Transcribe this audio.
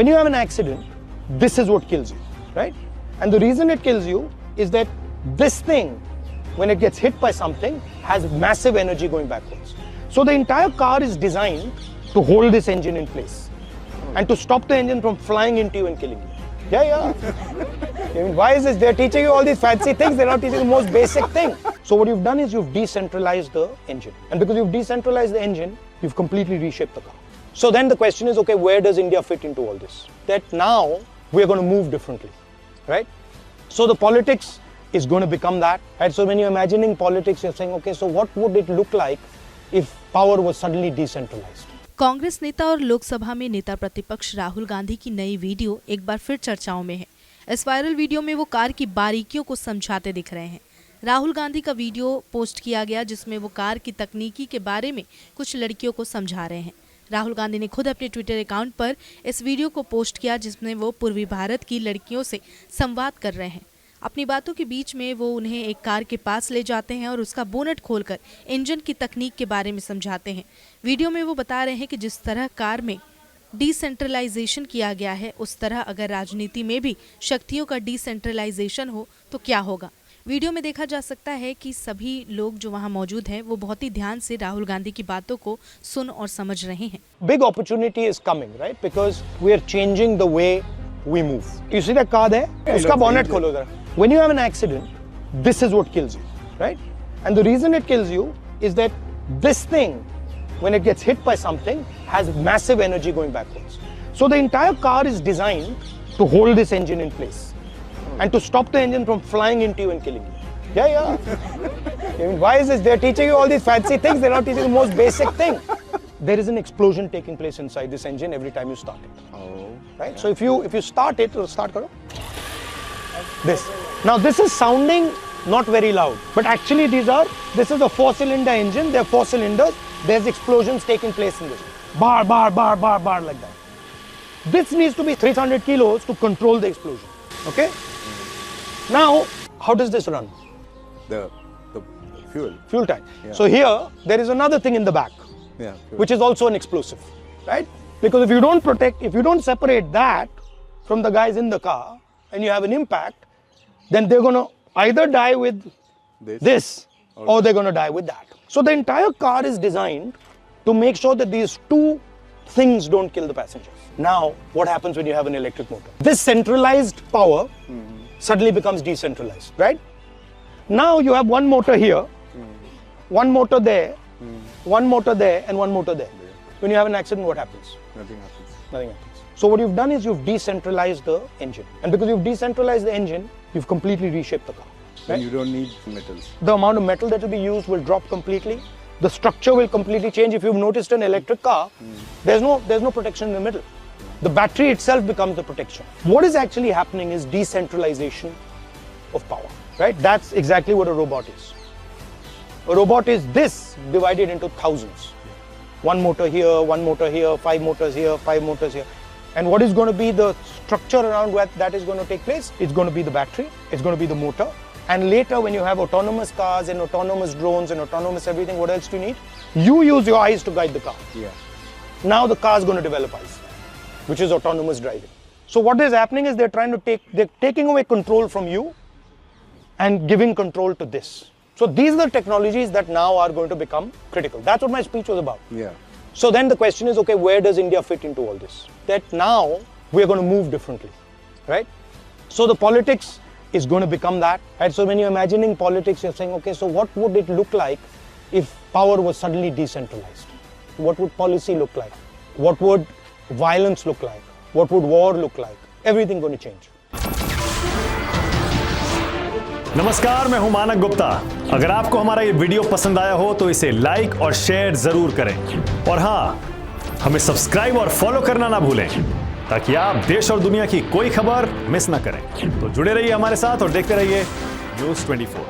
When you have an accident, this is what kills you, right? And the reason it kills you is that this thing, when it gets hit by something, has massive energy going backwards. So the entire car is designed to hold this engine in place and to stop the engine from flying into you and killing you. Yeah. I mean, why is this? They're teaching you all these fancy things. They're not teaching the most basic thing. So what you've done is you've decentralized the engine. And because you've decentralized the engine, you've completely reshaped the car. So then the question is, okay, where does India fit into all this? That now we're going to move differently, right? So the politics is going to become that, right? So when you're imagining politics, you're saying, okay, so what would it look like if power was suddenly decentralized? Congress नेता और लोकसभा में नेता प्रतिपक्ष राहुल गांधी की नई video एक बार फिर चर्चाओं में है। इस वायरल वीडियो में वो कार की बारीकियों को समझाते दिख रहे हैं। राहुल गांधी का वीडियो पोस्ट किया गया जिसमें वो कार की तकनीकी के बारे में कुछ लड़कियों को समझा रहे हैं। राहुल गांधी ने खुद अपने ट्विटर अकाउंट पर इस वीडियो को पोस्ट किया जिसमें वो पूर्वी भारत की लड़कियों से संवाद कर रहे हैं। अपनी बातों के बीच में वो उन्हें एक कार के पास ले जाते हैं और उसका बोनट खोलकर इंजन की तकनीक के बारे में समझाते हैं। वीडियो में वो बता रहे हैं कि जिस तरह कार में डिसेंट्रलाइजेशन किया गया है उस तरह अगर राजनीति में भी शक्तियों का डिसेंट्रलाइजेशन हो तो क्या होगा। वीडियो में देखा जा सकता है कि सभी लोग जो वहां मौजूद हैं वो बहुत ही ध्यान से राहुल गांधी की बातों को सुन और समझ रहे हैं। Big opportunity is coming, right? Because we are changing the way we move. You see that car there? उसका bonnet खोलो जरा। When you have an accident, this is what kills you, right? And the reason it kills you is that this thing, when it gets hit by something, has massive energy going backwards. So the entire car is designed to hold this engine in place and to stop the engine from flying into you and killing you. Yeah. I mean, why is this? They're teaching you all these fancy things. They're not teaching the most basic thing. There is an explosion taking place inside this engine every time you start it. Oh. Right? So if you start it, start karo. This. Now this is sounding not very loud, but actually this is a 4-cylinder engine. There are 4 cylinders. There's explosions taking place in this. Bar like that. This needs to be 300 kilos to control the explosion. Okay? Now, how does this run? The fuel tank. Yeah. So here, there is another thing in the back, which is also an explosive, right? Because if you don't protect, if you don't separate that from the guys in the car, and you have an impact, then they're going to either die with this or they're going to die with that. So the entire car is designed to make sure that these two things don't kill the passengers. Now, what happens when you have an electric motor? This centralized power suddenly becomes decentralized, right? Now you have one motor here, one motor there, one motor there, and one motor there. When you have an accident, what happens? Nothing happens. Nothing happens. So what you've done is you've decentralized the engine. And because you've decentralized the engine, you've completely reshaped the car. Right? And you don't need metals. The amount of metal that will be used will drop completely. The structure will completely change. If you've noticed an electric car, there's no protection in the middle. The battery itself becomes the protection. What is actually happening is decentralization of power, right? That's exactly what a robot is. A robot is this divided into thousands. One motor here, 5 motors here, 5 motors here. And what is going to be the structure around what that is going to take place? It's going to be the battery, it's going to be the motor. And later when you have autonomous cars and autonomous drones and autonomous everything, what else do you need? You use your eyes to guide the car. Yeah. Now the car is going to develop eyes, which is autonomous driving. So what is happening is they're taking away control from you and giving control to this. So these are the technologies that now are going to become critical. That's what my speech was about. Yeah. So then the question is, okay, where does India fit into all this? That now we are going to move differently, right? So the politics is going to become that, right? So when you're imagining politics, you're saying, okay, so what would it look like if power was suddenly decentralized? What would policy look like? What would violence look like? What would war look like? Everything going to change. नमस्कार, मैं हूं मानक गुप्ता। अगर आपको हमारा ये video पसंद आया हो तो इसे लाइक और शेयर जरूर करें और हां, हमें सब्सक्राइब और फॉलो करना ना भूलें ताकि आप देश और दुनिया की कोई खबर मिस ना करें। तो जुड़े रहिए हमारे साथ और देखते रहिए न्यूज़ 24।